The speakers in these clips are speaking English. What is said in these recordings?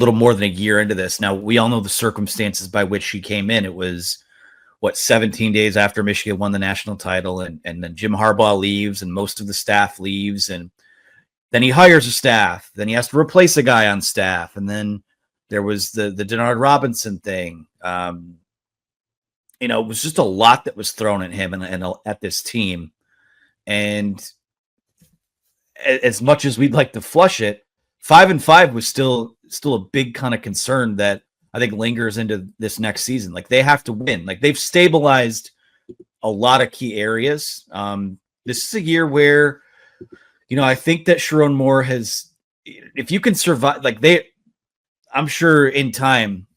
little more than a year into this. Now, we all know the circumstances by which she came in. It was, 17 days after Michigan won the national title, and then Jim Harbaugh leaves, and most of the staff leaves, and then he hires a staff. Then he has to replace a guy on staff, and then there was the Denard Robinson thing. It was just a lot that was thrown at him and at this team. And as much as we'd like to flush it, 5-5 was still a big kind of concern that I think lingers into this next season. Like, they have to win. Like, they've stabilized a lot of key areas. This is a year where, I think that Sherrone Moore has, if you can survive, I'm sure in time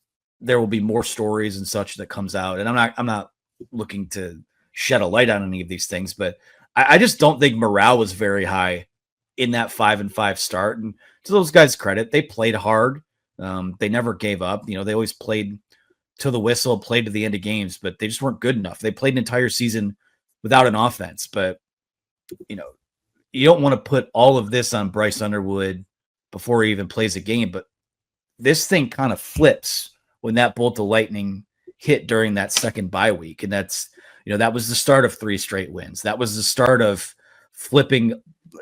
there will be more stories and such that comes out. And I'm not looking to shed a light on any of these things, but I just don't think morale was very high in that 5-5 start. And to those guys' credit, they played hard. They never gave up. They always played to the whistle, played to the end of games, but they just weren't good enough. They played an entire season without an offense. But, you don't want to put all of this on Bryce Underwood before he even plays a game. But this thing kind of flips when that bolt of lightning hit during that second bye week. And that's, that was the start of 3 straight wins. That was the start of flipping,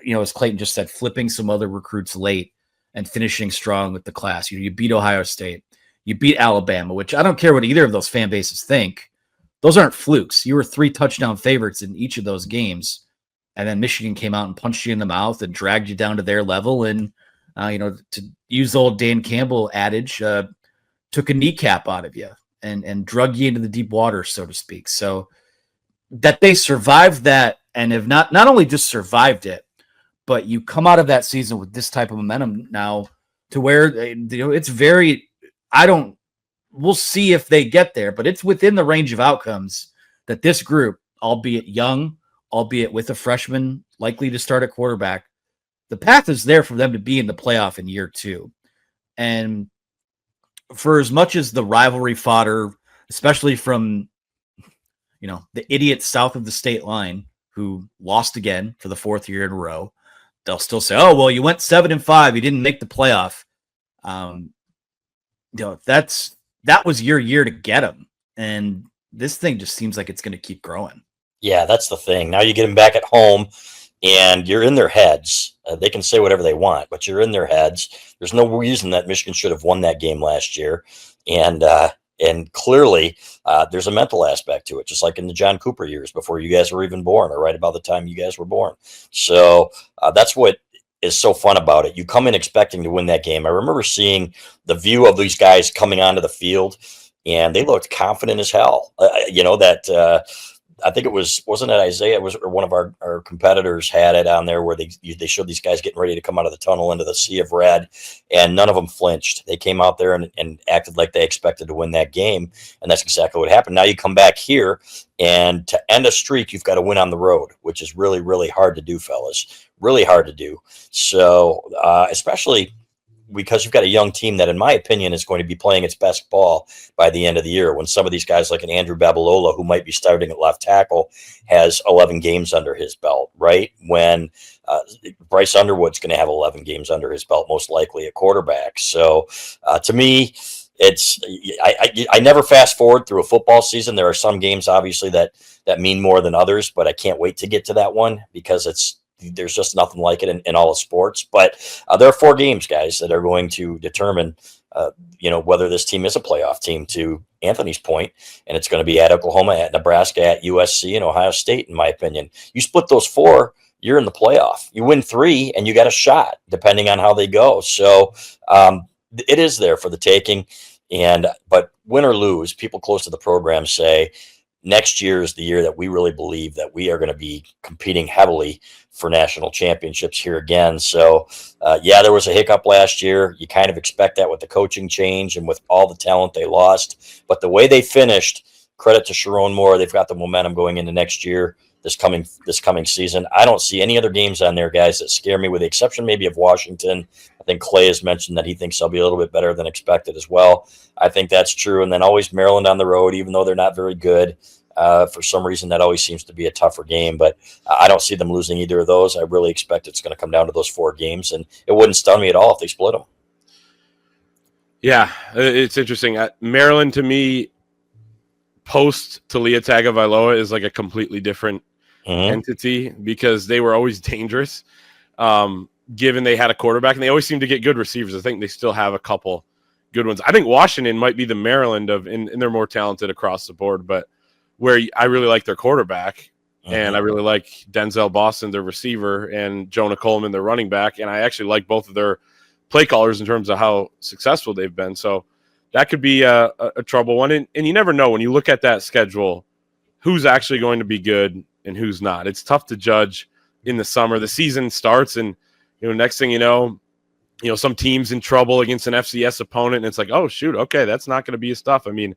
as Clayton just said, flipping some other recruits late and finishing strong with the class. You beat Ohio State. You beat Alabama, which I don't care what either of those fan bases think. Those aren't flukes. You were 3 touchdown favorites in each of those games. And then Michigan came out and punched you in the mouth and dragged you down to their level. And, to use the old Dan Campbell adage, took a kneecap out of you and drug you into the deep water, so to speak. So that they survived that and have not only just survived it, but you come out of that season with this type of momentum now to where, it's very, we'll see if they get there, but it's within the range of outcomes that this group, albeit young, albeit with a freshman likely to start at quarterback, the path is there for them to be in the playoff in year 2. And for as much as the rivalry fodder, especially from, the idiots south of the state line who lost again for the 4th year in a row, they'll still say, oh, well, you went 7-5. You didn't make the playoff. That was your year to get them. And this thing just seems like it's going to keep growing. Yeah, that's the thing. Now you get them back at home and you're in their heads. They can say whatever they want, but you're in their heads. There's no reason that Michigan should have won that game last year. And clearly there's a mental aspect to it, just like in the John Cooper years before you guys were even born, or right about the time you guys were born. So that's what is so fun about it. You come in expecting to win that game. I remember seeing the view of these guys coming onto the field, and they looked confident as hell. I think wasn't it Isaiah? It was, or one of our competitors had it on there where they showed these guys getting ready to come out of the tunnel into the sea of red, and none of them flinched. They came out there and acted like they expected to win that game, and that's exactly what happened. Now you come back here, and to end a streak, you've got to win on the road, which is really, really hard to do, fellas. Really hard to do. So especially because you've got a young team that, in my opinion, is going to be playing its best ball by the end of the year, when some of these guys like an Andrew Babalola, who might be starting at left tackle, has 11 games under his belt, right? When Bryce Underwood's going to have 11 games under his belt, most likely at quarterback. So to me, I never fast forward through a football season. There are some games, obviously, that mean more than others, but I can't wait to get to that one because there's just nothing like it in all of sports. But there are 4 games, guys, that are going to determine, whether this team is a playoff team, to Anthony's point. And it's going to be at Oklahoma, at Nebraska, at USC, and Ohio State, in my opinion. You split those 4, you're in the playoff. You win 3, and you got a shot, depending on how they go. So it is there for the taking. But win or lose, people close to the program say, next year is the year that we really believe that we are going to be competing heavily for national championships here again. So, there was a hiccup last year. You kind of expect that with the coaching change and with all the talent they lost. But the way they finished, credit to Sherrone Moore, they've got the momentum going into next year, this coming season. I don't see any other games on there, guys, that scare me, with the exception maybe of Washington. I think Clay has mentioned that he thinks they'll be a little bit better than expected as well. I think that's true. And then always Maryland on the road, even though they're not very good. For some reason, that always seems to be a tougher game, but I don't see them losing either of those. I really expect it's going to come down to those 4 games, and it wouldn't stun me at all if they split them. Yeah, it's interesting. Maryland, to me, post Talia Tagovailoa is like a completely different entity because they were always dangerous, given they had a quarterback, and they always seem to get good receivers. I think they still have a couple good ones. I think Washington might be the Maryland and they're more talented across the board, but where I really like their quarterback, and I really like Denzel Boston, their receiver, and Jonah Coleman, their running back, and I actually like both of their play callers in terms of how successful they've been. So that could be a trouble one. And you never know when you look at that schedule who's actually going to be good and who's not. It's tough to judge in the summer. The season starts, and next thing you know, some team's in trouble against an FCS opponent, and it's like, oh shoot, okay, that's not going to be his stuff. I mean,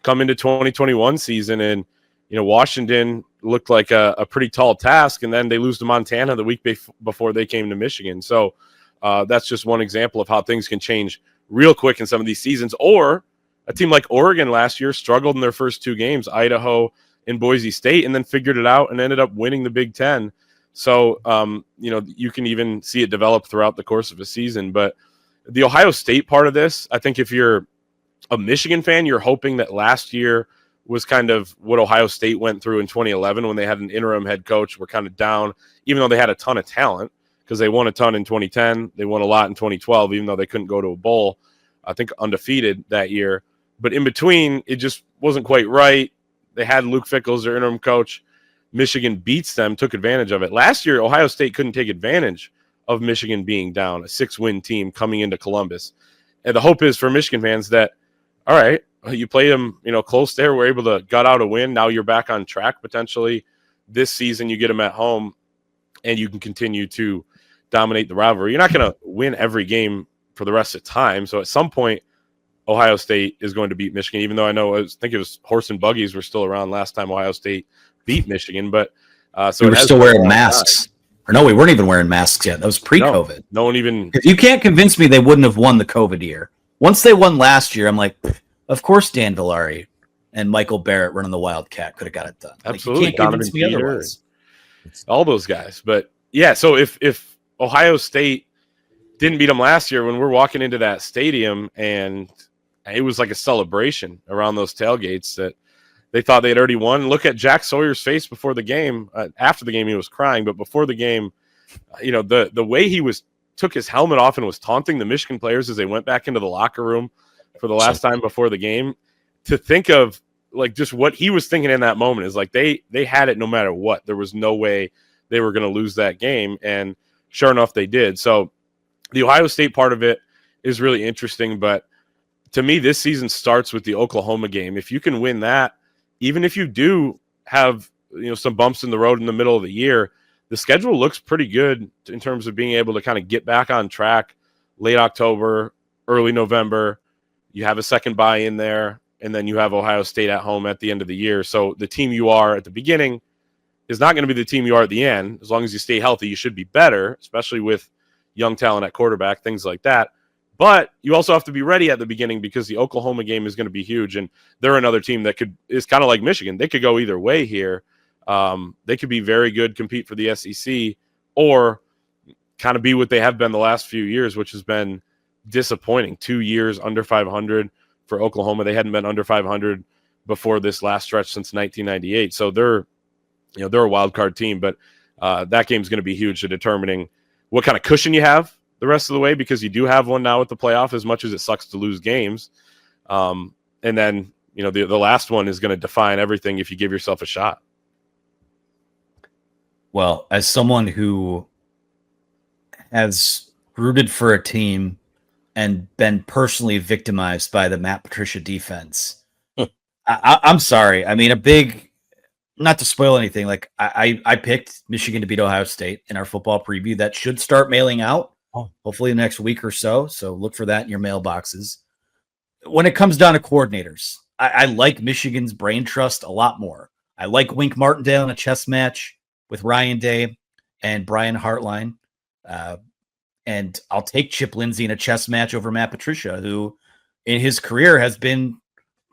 come into 2021 season, and Washington looked like a pretty tall task, and then they lose to Montana the week before they came to Michigan. So that's just one example of how things can change real quick in some of these seasons. Or a team like Oregon last year struggled in their first two games, Idaho and Boise State, and then figured it out and ended up winning the Big Ten. So, you can even see it develop throughout the course of a season. But the Ohio State part of this, I think if you're a Michigan fan, you're hoping that last year was kind of what Ohio State went through in 2011 when they had an interim head coach. We're kind of down, even though they had a ton of talent, because they won a ton in 2010. They won a lot in 2012, even though they couldn't go to a bowl, I think undefeated that year. But in between, it just wasn't quite right. They had Luke Fickell as their interim coach. Michigan beats them, took advantage of it. Last year, Ohio State couldn't take advantage of Michigan being down, a 6-win team coming into Columbus. And the hope is for Michigan fans that, all right, you played them, close there, we're able to gut out a win. Now you're back on track potentially. This season, you get them at home, and you can continue to dominate the rivalry. You're not going to win every game for the rest of the time. So at some point, Ohio State is going to beat Michigan, even though I think it was horse and buggies were still around last time Ohio State beat Michigan. But so we were still wearing masks. Or no, we weren't even wearing masks yet. That was pre-COVID. No one even. You can't convince me they wouldn't have won the COVID year. Once they won last year, I'm like, of course Dan Villari and Michael Barrett running the Wildcat could have got it done. Absolutely, you can't convince me otherwise. All those guys, but yeah. So if Ohio State didn't beat them last year, when we're walking into that stadium and it was like a celebration around those tailgates that they thought they had already won. Look at Jack Sawyer's face before the game. After the game, he was crying, but before the game, the way he took his helmet off and was taunting the Michigan players as they went back into the locker room for the last time before the game. To think of like just what he was thinking in that moment is like they had it no matter what. There was no way they were going to lose that game, and sure enough, they did. So the Ohio State part of it is really interesting, but to me, this season starts with the Oklahoma game. If you can win that, even if you do have some bumps in the road in the middle of the year, the schedule looks pretty good in terms of being able to kind of get back on track late October, early November. You have a second bye in there, and then you have Ohio State at home at the end of the year. So the team you are at the beginning is not going to be the team you are at the end. As long as you stay healthy, you should be better, especially with young talent at quarterback, things like that. But you also have to be ready at the beginning because the Oklahoma game is going to be huge, and they're another team that is kind of like Michigan. They could go either way here. They could be very good, compete for the SEC, or kind of be what they have been the last few years, which has been disappointing. 2 years under 500 for Oklahoma. They hadn't been under 500 before this last stretch since 1998. So they're a wild card team, but that game's going to be huge to determining what kind of cushion you have the rest of the way, because you do have one now with the playoff, as much as it sucks to lose games. And then, the last one is going to define everything if you give yourself a shot. Well, as someone who has rooted for a team and been personally victimized by the Matt Patricia defense, I'm sorry. I mean, not to spoil anything, like I picked Michigan to beat Ohio State in our football preview. That should start mailing out hopefully the next week or so. So look for that in your mailboxes. When it comes down to coordinators, I like Michigan's brain trust a lot more. I like Wink Martindale in a chess match with Ryan Day and Brian Hartline. And I'll take Chip Lindsey in a chess match over Matt Patricia, who in his career has been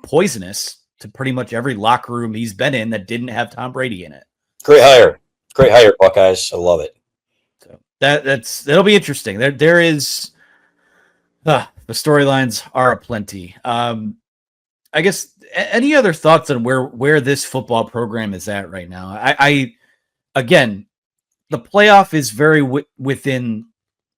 poisonous to pretty much every locker room he's been in that didn't have Tom Brady in it. Great hire, Buckeyes. I love it. So that'll be interesting. There is the storylines are aplenty. I guess any other thoughts on where this football program is at right now? I again, the playoff is very within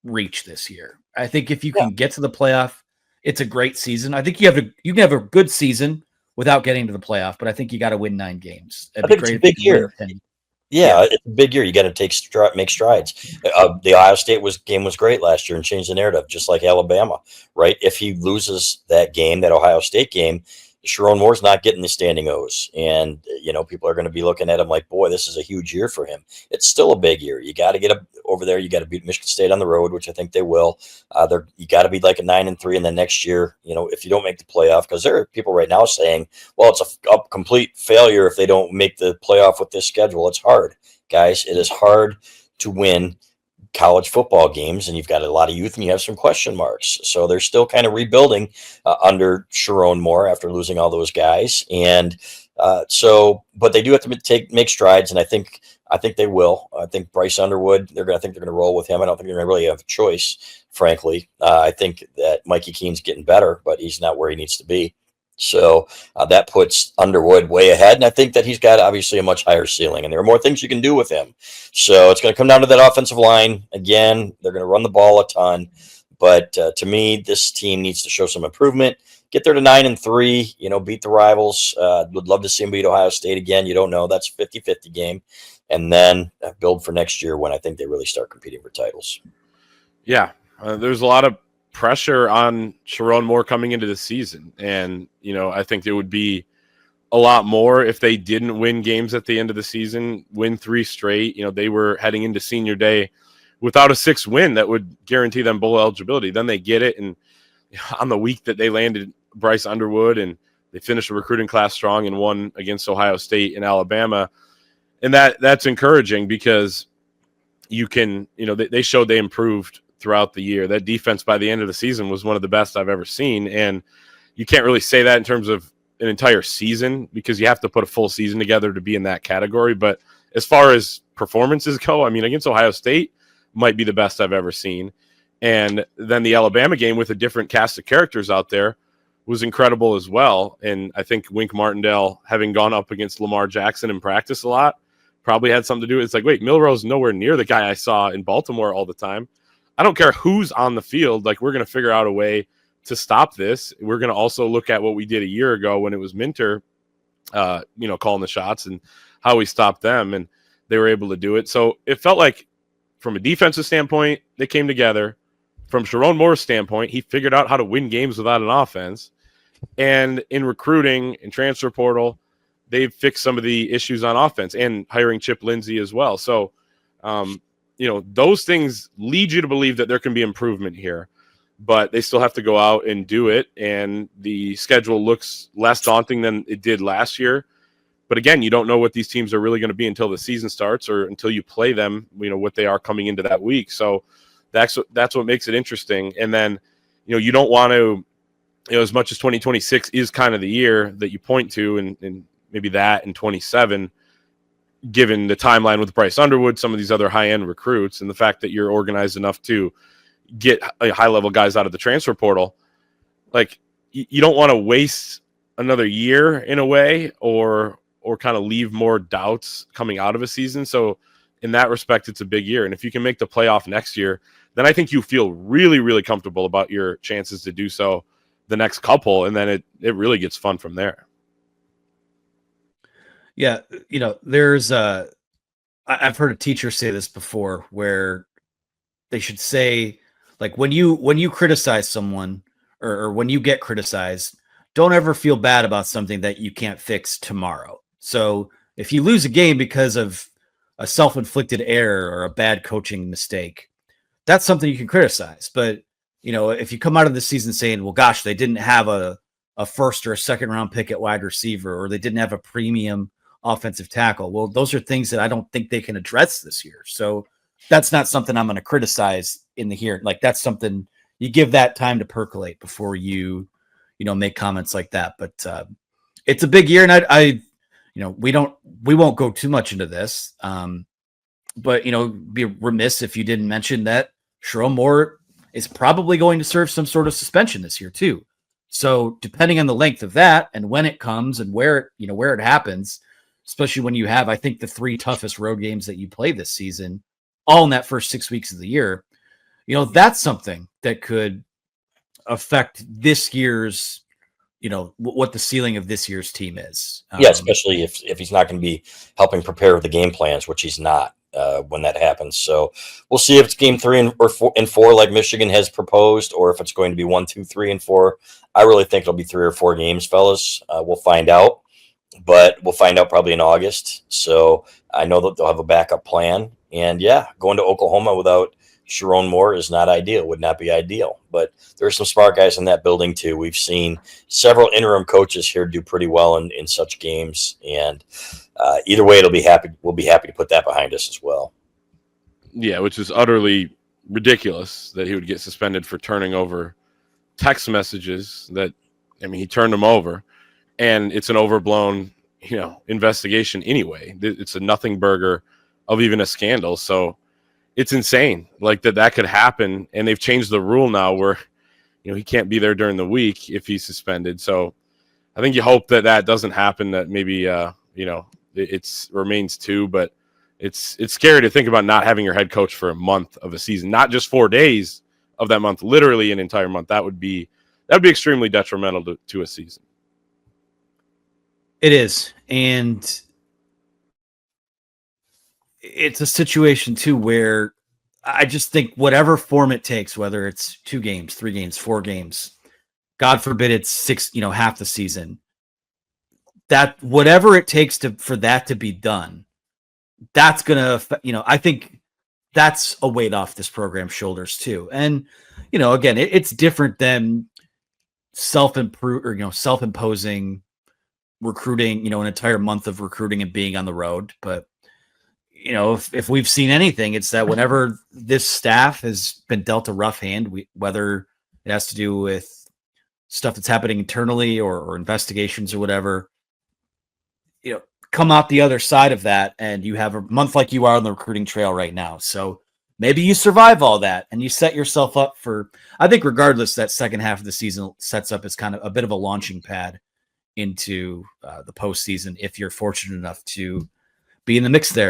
reach this year. I think if you can get to the playoff, it's a great season. I think you can have a good season without getting to the playoff, but I think you got to win 9 games. I think it's a big year. Yeah, it's a big year. You got to make strides. The Ohio State game was great last year and changed the narrative, just like Alabama, right? If he loses that game, that Ohio State game, Sherrone Moore's not getting the standing O's, and people are going to be looking at him like, boy, this is a huge year for him. It's still a big year. You got to get up over there. You got to beat Michigan State on the road, which I think they will. You got to be like a 9-3, and then next year, if you don't make the playoff, because there are people right now saying, well, it's a complete failure if they don't make the playoff with this schedule. It's hard, guys. It is hard to win college football games, and you've got a lot of youth and you have some question marks. So they're still kind of rebuilding under Sherrone Moore after losing all those guys. And but they do have to make strides. And I think they will. I think Bryce Underwood, they're going to roll with him. I don't think they're going to really have a choice, frankly. I think that Mikey Keene's getting better, but he's not where he needs to be. So that puts Underwood way ahead. And I think that he's got obviously a much higher ceiling, and there are more things you can do with him. So it's going to come down to that offensive line. Again, they're going to run the ball a ton. But to me, this team needs to show some improvement. Get there to 9-3, beat the rivals. Would love to see them beat Ohio State again. You don't know. That's a 50-50 game. And then build for next year when I think they really start competing for titles. Yeah, there's a lot of pressure on Sherrone Moore coming into the season. And, I think there would be a lot more if they didn't win games at the end of the season, win 3 straight. They were heading into senior day without a 6th win that would guarantee them bowl eligibility. Then they get it. And on the week that they landed Bryce Underwood, and they finished the recruiting class strong and won against Ohio State and Alabama. And that's encouraging because you can, they showed they improved throughout the year. That defense by the end of the season was one of the best I've ever seen. And you can't really say that in terms of an entire season because you have to put a full season together to be in that category. But as far as performances go, against Ohio State might be the best I've ever seen. And then the Alabama game with a different cast of characters out there was incredible as well. And I think Wink Martindale, having gone up against Lamar Jackson in practice a lot, probably had something to do with it. It's like, wait, Milroe's nowhere near the guy I saw in Baltimore all the time. I don't care who's on the field. Like, we're going to figure out a way to stop this. We're going to also look at what we did a year ago when it was Minter, calling the shots and how we stopped them, and they were able to do it. So it felt like from a defensive standpoint, they came together. From Sherrone Moore's standpoint, he figured out how to win games without an offense. And in recruiting and transfer portal, they've fixed some of the issues on offense and hiring Chip Lindsey as well. So, those things lead you to believe that there can be improvement here, but they still have to go out and do it. And the schedule looks less daunting than it did last year. But again, you don't know what these teams are really going to be until the season starts or until you play them, what they are coming into that week. So that's what makes it interesting. And then, you don't want to, as much as 2026 is kind of the year that you point to, and maybe that in 27, given the timeline with Bryce Underwood, some of these other high-end recruits, and the fact that you're organized enough to get high-level guys out of the transfer portal, like, you don't want to waste another year in a way or kind of leave more doubts coming out of a season. So in that respect, it's a big year. And if you can make the playoff next year, then I think you feel really, really comfortable about your chances to do so the next couple. And then it really gets fun from there. Yeah. There's I've heard a teacher say this before where they should say, like, when you criticize someone or when you get criticized, don't ever feel bad about something that you can't fix tomorrow. So if you lose a game because of a self-inflicted error or a bad coaching mistake, that's something you can criticize. But, if you come out of the season saying, well, gosh, they didn't have a first or a second round pick at wide receiver, or they didn't have a premium offensive tackle. Well, those are things that I don't think they can address this year. So that's not something I'm going to criticize in the here. Like, that's something you give that time to percolate before you make comments like that. But it's a big year, and we won't go too much into this. But be remiss if you didn't mention that Sherrone Moore is probably going to serve some sort of suspension this year too. So depending on the length of that and when it comes and where it happens, especially when you have, I think, the 3 toughest road games that you play this season, all in that first 6 weeks of the year, that's something that could affect this year's, what the ceiling of this year's team is. Yeah, especially if he's not going to be helping prepare the game plans, which he's not when that happens. So we'll see if it's game 3 and 4 like Michigan has proposed, or if it's going to be 1, 2, 3, and 4. I really think it'll be 3 or 4 games, fellas. We'll find out, but we'll find out probably in August. So I know that they'll have a backup plan. And yeah, going to Oklahoma without Sherrone Moore is not ideal, would not be ideal. But there's some smart guys in that building too. We've seen several interim coaches here do pretty well in such games. And either way, we'll be happy to put that behind us as well. Yeah, which is utterly ridiculous that he would get suspended for turning over text messages he turned them over, and it's an overblown, investigation anyway. It's a nothing burger of even a scandal. So it's insane like that could happen. And they've changed the rule now where, he can't be there during the week if he's suspended. So I think you hope that doesn't happen, that maybe, it remains 2, but it's scary to think about not having your head coach for a month of a season, not just 4 days of that month, literally an entire month. That would be extremely detrimental to a season. It is. And it's a situation too where I just think whatever form it takes, whether it's 2 games, 3 games, 4 games, God forbid it's 6, half the season, that whatever it takes for that to be done, that's going to, I think that's a weight off this program's shoulders too. And, again, it's different than self-imposing recruiting, an entire month of recruiting and being on the road. But, if we've seen anything, it's that whenever this staff has been dealt a rough hand, whether it has to do with stuff that's happening internally or investigations or whatever, come out the other side of that and you have a month like you are on the recruiting trail right now. So maybe you survive all that and you set yourself up for, I think regardless, that second half of the season sets up as kind of a bit of a launching pad into the postseason if you're fortunate enough to be in the mix there.